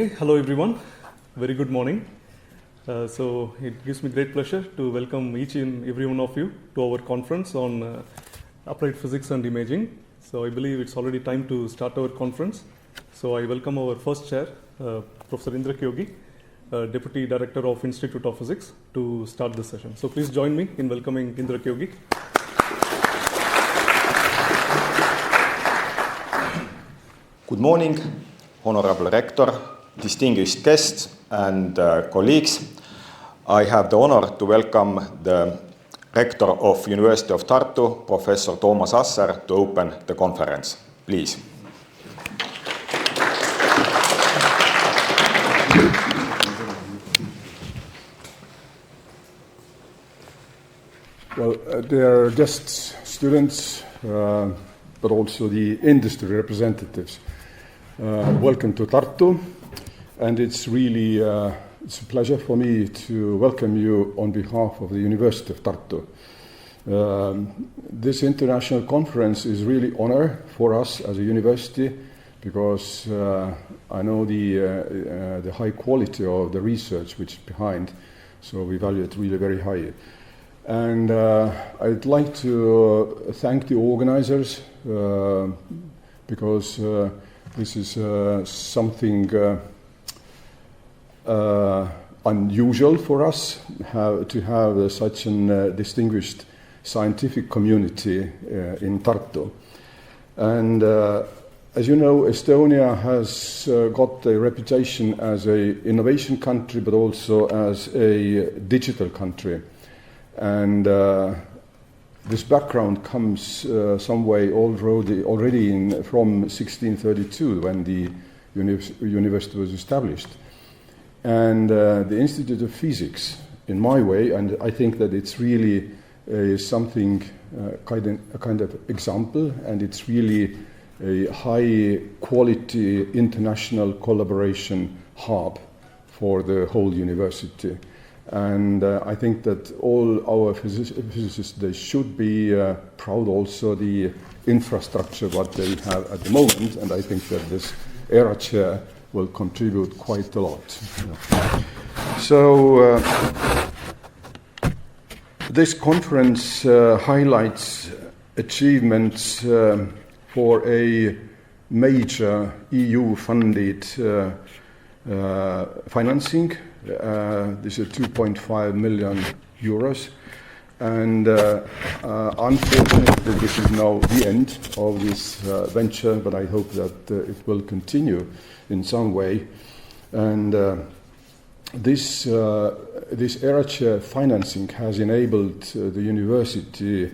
Okay, hello everyone. Very good morning. So it gives me great pleasure to welcome each and every one of you to our conference on applied physics and imaging. So I believe it's already time to start our conference. So I welcome our first chair, Professor Indrek Jogi, Deputy Director of Institute of Physics, to start this session. So please join me in welcoming Indrek Jogi. Good morning, Honorable Rector, distinguished guests and colleagues. I have the honor to welcome the Rector of University of Tartu, Professor Toomas, to open the conference. Please. Well, there are guests, students, but also the industry representatives. Welcome to Tartu, and it's really it's a pleasure for me to welcome you on behalf of the University of Tartu. This international conference is really honor for us as a university because I know the high quality of the research which is behind, so we value it really very high. And I'd like to thank the organizers because this is something unusual for us to have such a distinguished scientific community in Tartu. And as you know, Estonia has got a reputation as an innovation country, but also as a digital country. And this background comes some way already from 1632 when the university was established. And the Institute of Physics, in my way, and I think that it's really something, a kind of example, and it's really a high quality international collaboration hub for the whole university. And I think that all our physicists, they should be proud also the infrastructure what they have at the moment, and I think that this ERA chair will contribute quite a lot. So this conference highlights achievements for a major EU-funded financing. This is 2.5 million euros, and unfortunately this is now the end of this venture, but I hope that it will continue in some way. And this ERA chair financing has enabled the university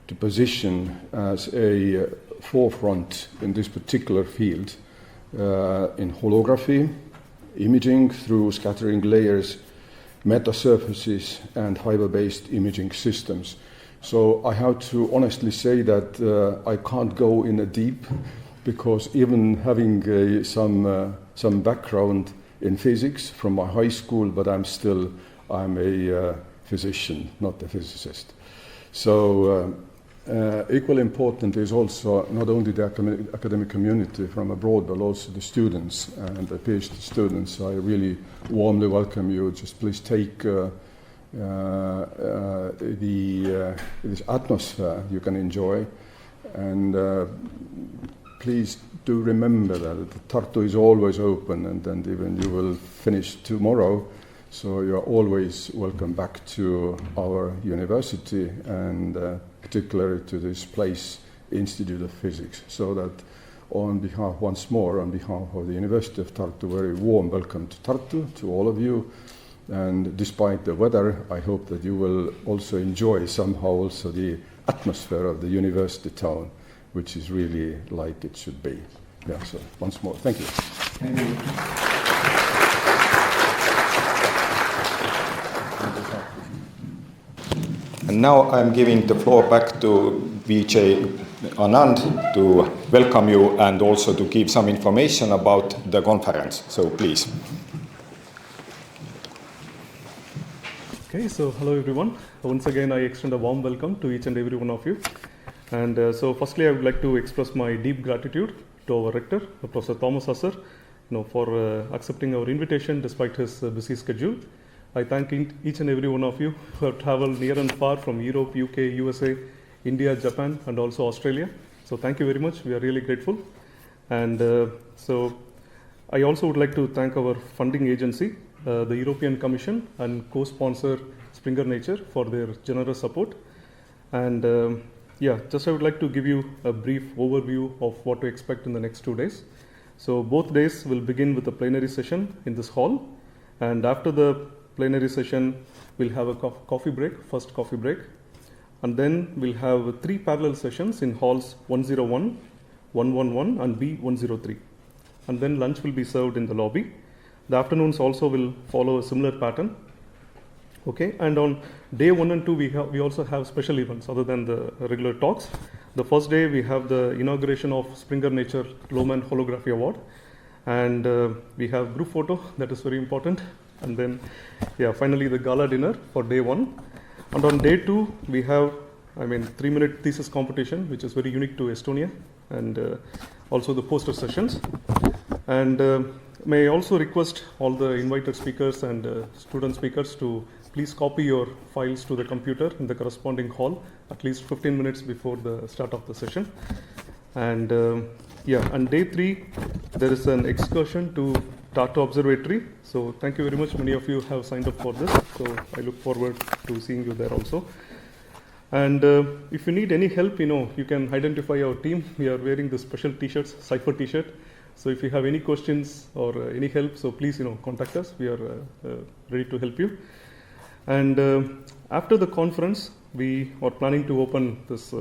to position as a forefront in this particular field in holography, imaging through scattering layers, metasurfaces, and fiber-based imaging systems. So I have to honestly say that I can't go in a deep, because even having some background in physics from my high school, but I'm a physician, not a physicist. So equally important is also not only the academic community from abroad, but also the students and the PhD students. I really warmly welcome you. Just please take this atmosphere you can enjoy, and please do remember that Tartu is always open, and even you will finish tomorrow. So you are always welcome back to our university, and particularly to this place, Institute of Physics. So that once more, on behalf of the University of Tartu, very warm welcome to Tartu, to all of you. And despite the weather, I hope that you will also enjoy somehow also the atmosphere of the university town, which is really like it should be. Yeah, so once more, thank you. Thank you. And now I'm giving the floor back to Anand to welcome you and also to give some information about the conference. So please. Okay, so hello everyone. Once again, I extend a warm welcome to each and every one of you. And so firstly, I would like to express my deep gratitude to our rector, Professor Toomas, for accepting our invitation despite his busy schedule. I thank each and every one of you who have traveled near and far from Europe, UK, USA, India, Japan, and also Australia. So thank you very much. We are really grateful. And so I also would like to thank our funding agency, the European Commission, and co-sponsor Springer Nature for their generous support. And just I would like to give you a brief overview of what to expect in the next 2 days. So both days will begin with a plenary session in this hall, and after the plenary session, we'll have a coffee break, first coffee break, and then we'll have 3 parallel sessions in halls 101, 111, and B103. And then lunch will be served in the lobby. The afternoons also will follow a similar pattern. Okay, and on day 1 and 2, we also have special events other than the regular talks. The first day, we have the inauguration of Springer Nature Lohmann Holography Award, and we have group photo, that is very important. And then, finally the gala dinner for day 1. And on day 2, we have, 3-minute thesis competition, which is very unique to Estonia, and also the poster sessions. And may I also request all the invited speakers and student speakers to please copy your files to the computer in the corresponding hall at least 15 minutes before the start of the session. And on day 3, there is an excursion to Tartu Observatory. So thank you very much. Many of you have signed up for this. So I look forward to seeing you there also. And if you need any help, you can identify our team. We are wearing the special t-shirts, CIPHR t-shirt. So if you have any questions or any help, so please, contact us. We are ready to help you. And after the conference, we are planning to open this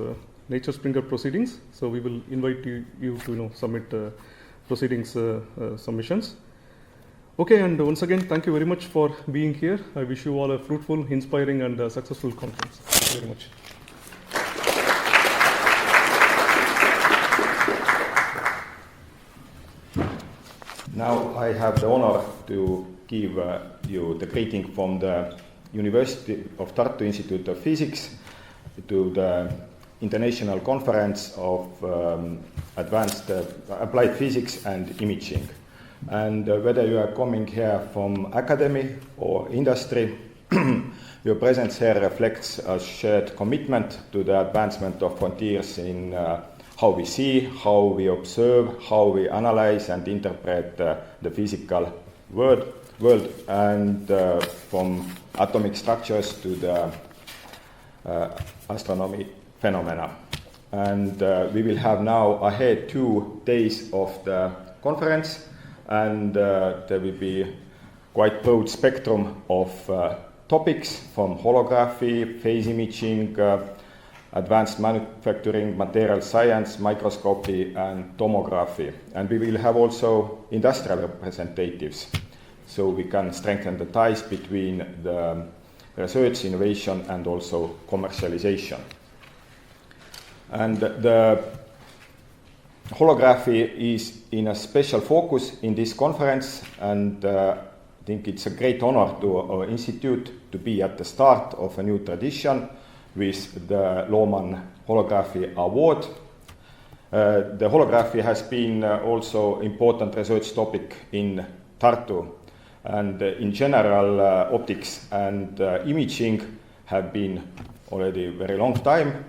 Nature Springer proceedings. So we will invite you to submit proceedings submissions. Okay, and once again, thank you very much for being here. I wish you all a fruitful, inspiring, and successful conference. Thank you very much. Now I have the honor to give you the greeting from the University of Tartu Institute of Physics to the International Conference of Advanced Applied Physics and Imaging. And whether you are coming here from academy or industry, your presence here reflects a shared commitment to the advancement of frontiers in how we see, how we observe, how we analyze and interpret the physical world, and from atomic structures to the astronomy phenomena. And we will have now ahead 2 days of the conference, and there will be quite broad spectrum of topics from holography, phase imaging, advanced manufacturing, material science, microscopy, and tomography. And we will have also industrial representatives, so we can strengthen the ties between the research, innovation, and also commercialization. And the holography is in a special focus in this conference, and I think it's a great honor to our institute to be at the start of a new tradition with the Lohmann Holography Award. The holography has been also important research topic in Tartu, and in general optics and imaging have been already very long time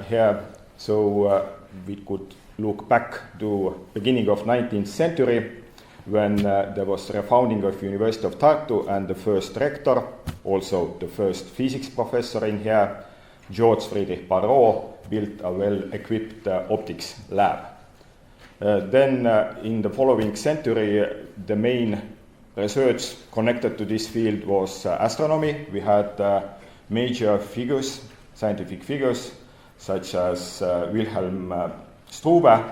here. So we could look back to beginning of 19th century when there was the founding of University of Tartu and the first rector, also the first physics professor in here, George Friedrich Barrault, built a well-equipped optics lab. Then in the following century, the main research connected to this field was astronomy. We had major figures, scientific figures, such as Wilhelm Struve.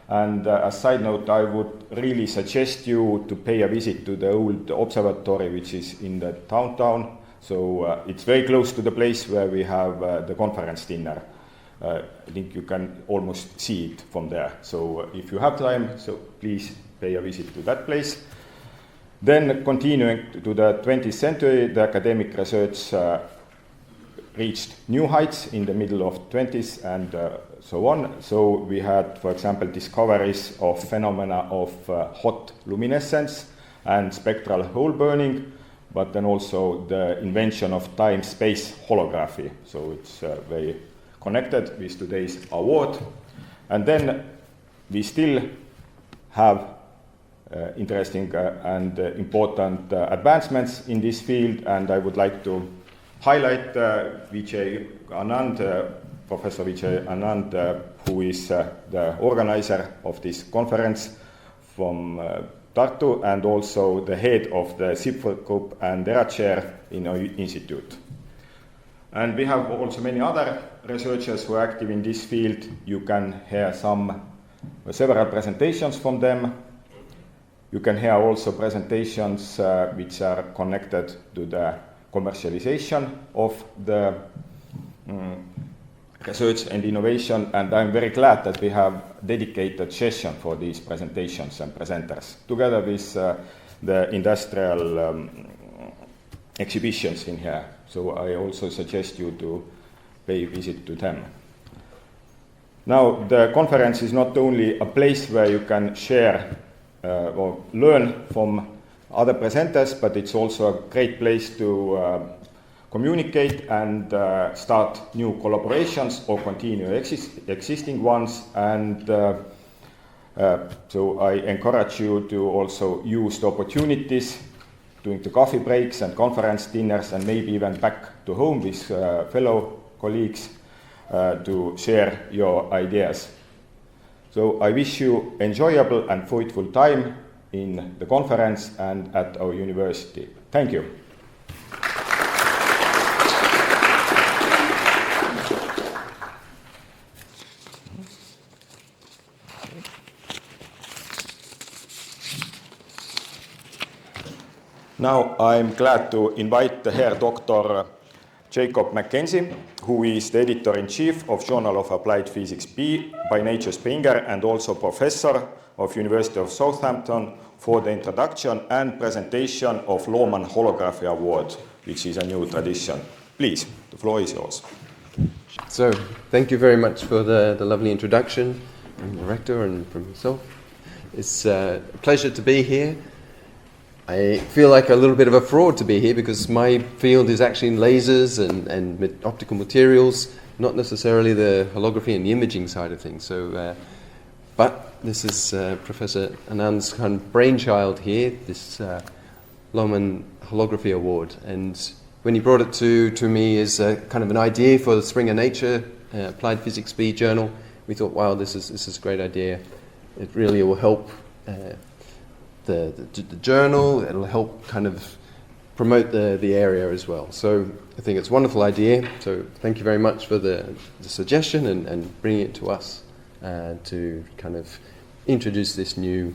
And as a side note, I would really suggest you to pay a visit to the old observatory, which is in the downtown. So it's very close to the place where we have the conference dinner. I think you can almost see it from there. So if you have time, so please pay a visit to that place. Then continuing to the 20th century, the academic research reached new heights in the middle of 20s and so on. So we had, for example, discoveries of phenomena of hot luminescence and spectral hole burning, but then also the invention of time-space holography. So it's very connected with today's award. And then we still have interesting and important advancements in this field, and I would like to highlight Anand, Professor Anand, who is the organizer of this conference from Tartu, and also the head of the CIPHR group and era chair in our institute. And we have also many other researchers who are active in this field. You can hear several presentations from them. You can hear also presentations which are connected to the commercialization of the research and innovation, and I'm very glad that we have dedicated session for these presentations and presenters, together with the industrial exhibitions in here. So I also suggest you to pay a visit to them. Now, the conference is not only a place where you can share or learn from other presenters, but it's also a great place to communicate and start new collaborations or continue existing ones. And so I encourage you to also use the opportunities during the coffee breaks and conference dinners, and maybe even back to home with fellow colleagues to share your ideas. So I wish you enjoyable and fruitful time in the conference and at our university. Thank you. Now I'm glad to invite the Herr Dr. Jacob Mackenzie, who is the editor-in-chief of Journal of Applied Physics B by Nature Springer and also professor of University of Southampton, for the introduction and presentation of Lohmann Holography Award, which is a new tradition. Please, the floor is yours. So, thank you very much for the lovely introduction from the Rector and from yourself. It's a pleasure to be here. I feel like a little bit of a fraud to be here because my field is actually in lasers and optical materials, not necessarily the holography and the imaging side of things. So, but this is Professor Anand's kind of brainchild here, this Lohmann Holography Award. And when he brought it to me as kind of an idea for the Springer Nature Applied Physics B journal, we thought, wow, this is a great idea. It really will help the journal. It'll help kind of promote the area as well. So I think it's a wonderful idea. So thank you very much for the suggestion and bringing it to us to kind of introduce this new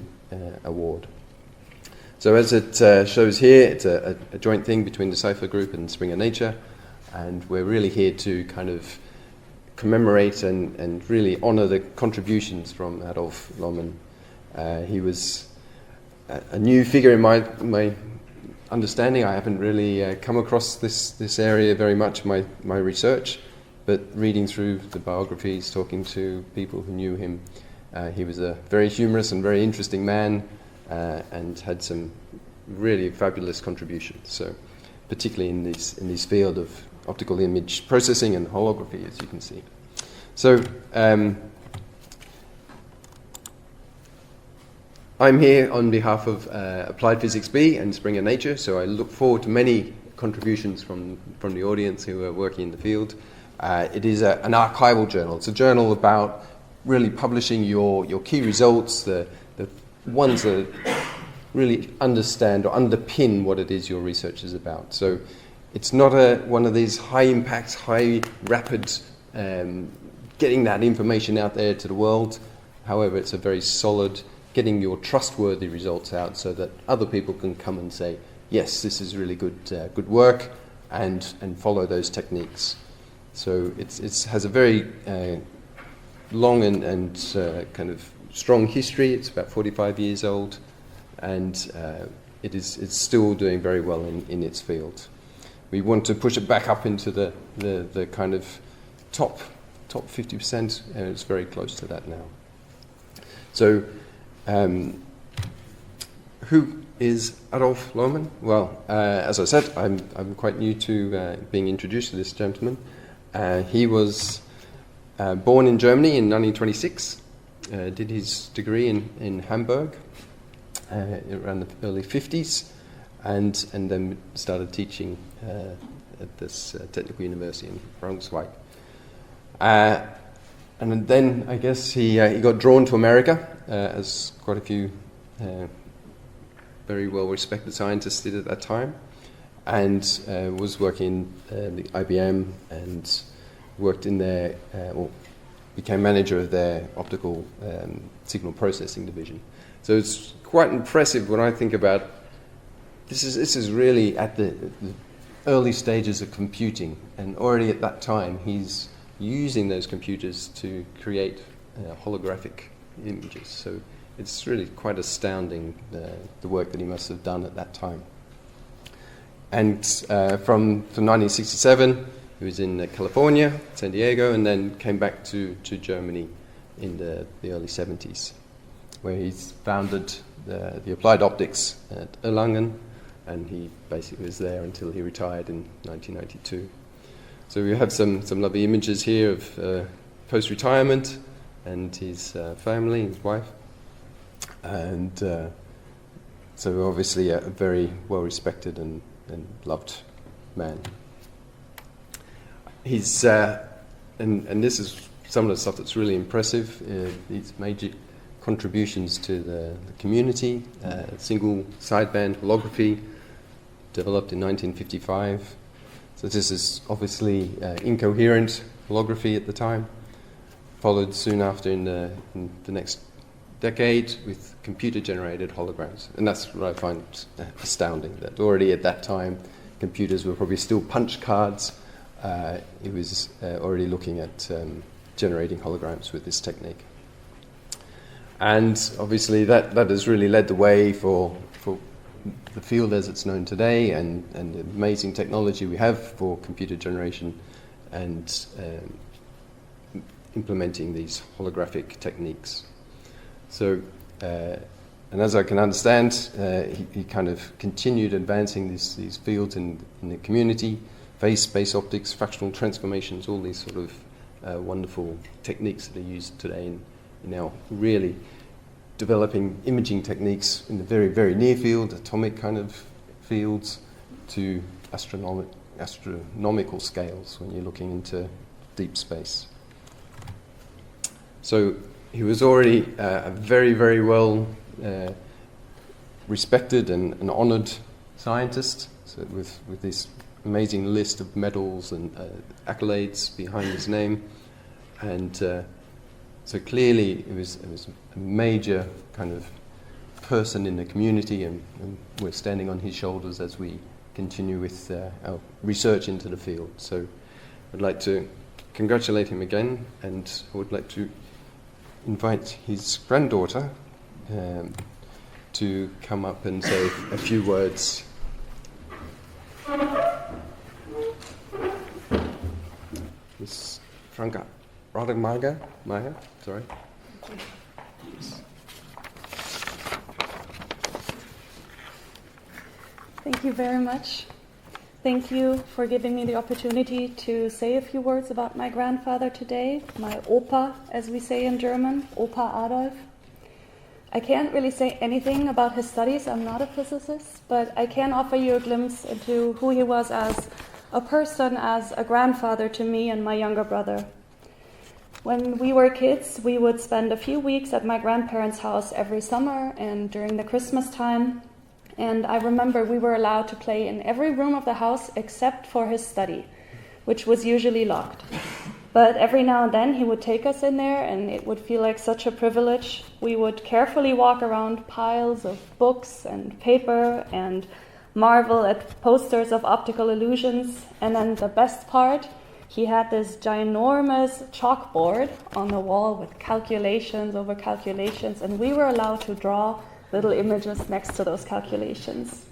award. So as it shows here, it's a joint thing between the CIPHR group and Springer Nature, and we're really here to kind of commemorate and really honour the contributions from Adolf Lohmann. He was a new figure in my understanding. I haven't really come across this area very much in my research, but reading through the biographies, talking to people who knew him, he was a very humorous and very interesting man, and had some really fabulous contributions. So, particularly in this field of optical image processing and holography, as you can see. So, I'm here on behalf of Applied Physics B and Springer Nature, so I look forward to many contributions from the audience who are working in the field. It is an archival journal. It's a journal about really publishing your key results, the ones that really understand or underpin what it is your research is about. So it's not one of these high impact, high rapid getting that information out there to the world. However, it's a very solid, getting your trustworthy results out so that other people can come and say, yes, this is really good work, and follow those techniques. So it has a very long and kind of strong history. It's about 45 years old, and it's still doing very well in its field. we want to push it back up into the kind of top 50%, and it's very close to that now. So, who is Adolf Lohmann? Well, as I said, I'm quite new to being introduced to this gentleman. He was born in Germany in 1926, did his degree in Hamburg around the early 50s, and then started teaching at this technical university in Braunschweig. And then I guess he got drawn to America, as quite a few very well-respected scientists did at that time, and was working the IBM and worked in their, or became manager of their optical signal processing division. So it's quite impressive when I think about this is really at the early stages of computing, and already at that time he's using those computers to create holographic images. So it's really quite astounding the work that he must have done at that time. And from 1967, he was in California, San Diego, and then came back to Germany in the early 70s, where he's founded the Applied Optics at Erlangen, and he basically was there until he retired in 1992. So we have some lovely images here of post-retirement and his family, his wife. And so obviously a very well-respected and loved man. He's, and this is some of the stuff that's really impressive, these major contributions to the community, single sideband holography, developed in 1955. So this is obviously incoherent holography at the time, followed soon after in the next decade with computer-generated holograms. And that's what I find astounding, that already at that time computers were probably still punch cards. It was already looking at generating holograms with this technique. And obviously that has really led the way for the field as it's known today, and the amazing technology we have for computer generation and implementing these holographic techniques. So, and as I can understand, he kind of continued advancing these fields in the community, phase-space optics, fractional transformations, all these sort of wonderful techniques that are used today in now really developing imaging techniques in the very, very near field, atomic kind of fields, to astronomical scales when you're looking into deep space. So he was already a very, very well respected and honoured scientist, so with this amazing list of medals and accolades behind his name, and so clearly it was a major kind of person in the community, and we're standing on his shoulders as we continue with our research into the field. So I'd like to congratulate him again, and I would like to invite his granddaughter to come up and say a few words. Miss Franka Rodemager, sorry. Thank you very much. Thank you for giving me the opportunity to say a few words about my grandfather today, my Opa, as we say in German, Opa Adolf. I can't really say anything about his studies, I'm not a physicist, but I can offer you a glimpse into who he was as a person, as a grandfather to me and my younger brother. When we were kids, we would spend a few weeks at my grandparents' house every summer and during the Christmas time. And I remember we were allowed to play in every room of the house except for his study, which was usually locked. But every now and then he would take us in there, and it would feel like such a privilege. We would carefully walk around piles of books and paper and marvel at posters of optical illusions. And then the best part, he had this ginormous chalkboard on the wall with calculations over calculations, and we were allowed to draw little images next to those calculations.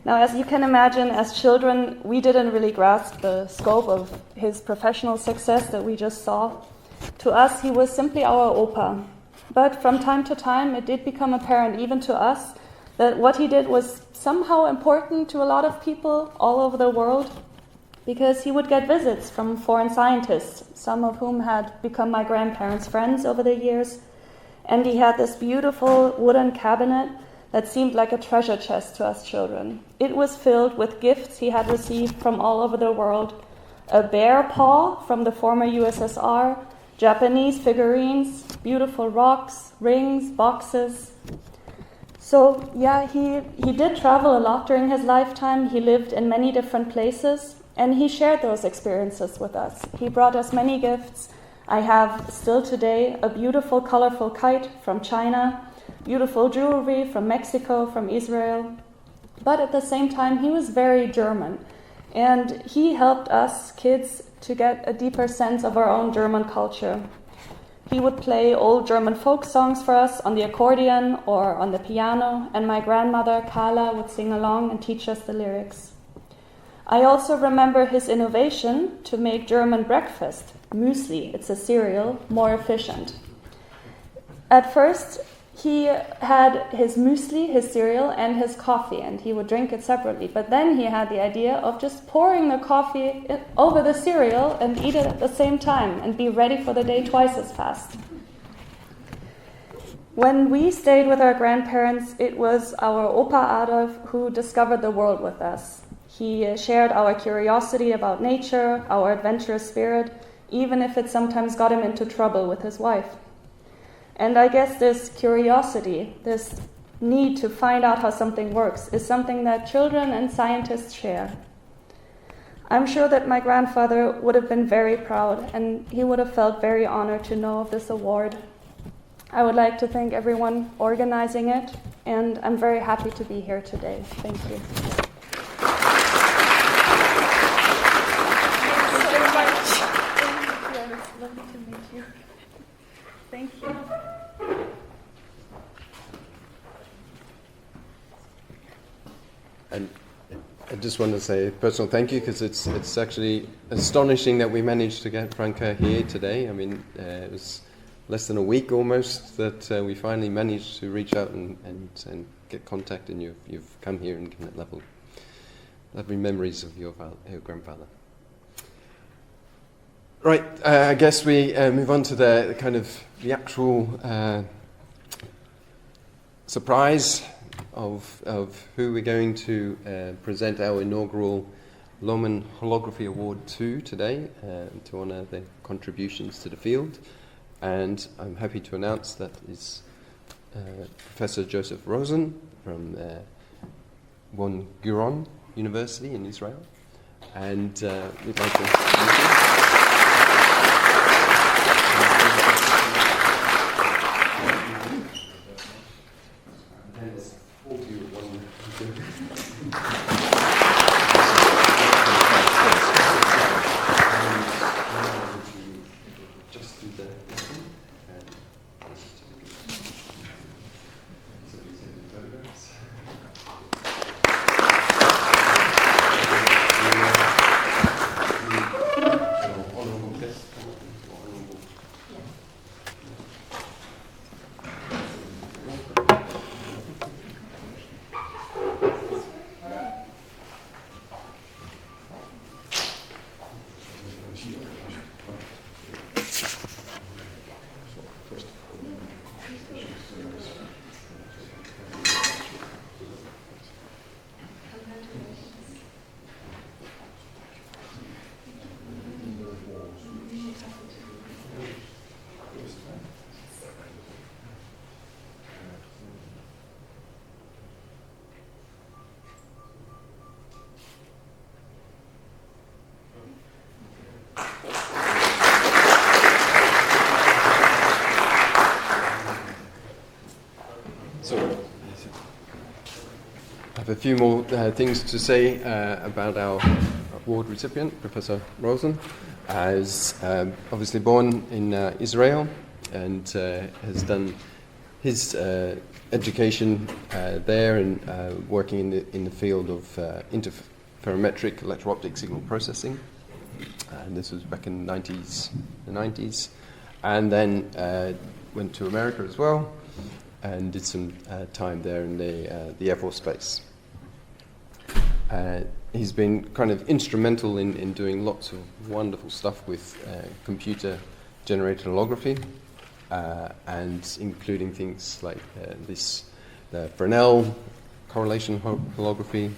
Now, as you can imagine, as children, we didn't really grasp the scope of his professional success that we just saw. To us, he was simply our opa. But from time to time, it did become apparent, even to us, that what he did was somehow important to a lot of people all over the world, because he would get visits from foreign scientists, some of whom had become my grandparents' friends over the years. And he had this beautiful wooden cabinet that seemed like a treasure chest to us children. It was filled with gifts he had received from all over the world. A bear paw from the former USSR, Japanese figurines, beautiful rocks, rings, boxes. So yeah, he did travel a lot during his lifetime. He lived in many different places, and he shared those experiences with us. He brought us many gifts. I have still today a beautiful, colorful kite from China, beautiful jewelry from Mexico, from Israel. But at the same time, he was very German. And he helped us kids to get a deeper sense of our own German culture. He would play old German folk songs for us on the accordion or on the piano, and my grandmother, Carla, would sing along and teach us the lyrics. I also remember his innovation to make German breakfast, muesli, it's a cereal, more efficient. At first, he had his muesli, his cereal, and his coffee, and he would drink it separately. But then he had the idea of just pouring the coffee over the cereal and eat it at the same time and be ready for the day twice as fast. When we stayed with our grandparents, it was our Opa Adolf who discovered the world with us. He shared our curiosity about nature, our adventurous spirit, even if it sometimes got him into trouble with his wife. And I guess this curiosity, this need to find out how something works, is something that children and scientists share. I'm sure that my grandfather would have been very proud, and he would have felt very honored to know of this award. I would like to thank everyone organizing it, and I'm very happy to be here today. Thank you. Thank you. And I just want to say a personal thank you, because it's actually astonishing that we managed to get Franca here today. I mean, it was less than a week almost that we finally managed to reach out and get contact, and you've come here and given it lovely memories of your grandfather. Right, I guess we move on to the kind of the actual surprise of who we're going to present our inaugural Lohmann Holography Award to today, to honour their contributions to the field. And I'm happy to announce that is Professor Joseph Rosen from Ben Gurion University in Israel. And we'd like to thank you. I have a few more things to say about our award recipient, Professor Rosen. Is obviously born in Israel and has done his education there and working in the field of interferometric electro-optic signal processing. And this was back in the 90s. And then went to America as well and did some time there in the Air Force Base. He's been kind of instrumental in doing lots of wonderful stuff with computer-generated holography, and including things like the Fresnel correlation holography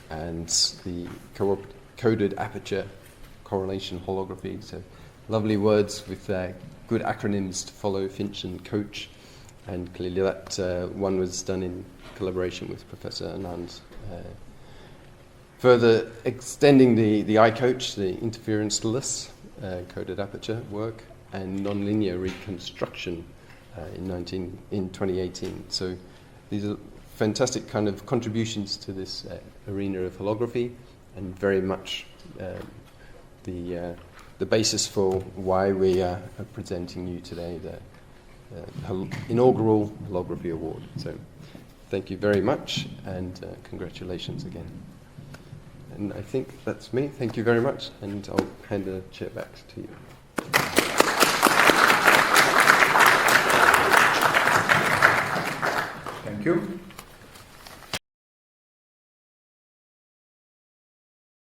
and the coded aperture correlation holography. So lovely words with good acronyms to follow, Finch and Coach. And clearly that one was done in collaboration with Professor Anand. Further extending the iCoach, the interference-less coded aperture work, and nonlinear reconstruction in 2018. So these are fantastic kind of contributions to this arena of holography, and very much the basis for why we are presenting you today the inaugural Holography Award. So thank you very much, and congratulations again. And I think that's me. Thank you very much, and I'll hand the chair back to you.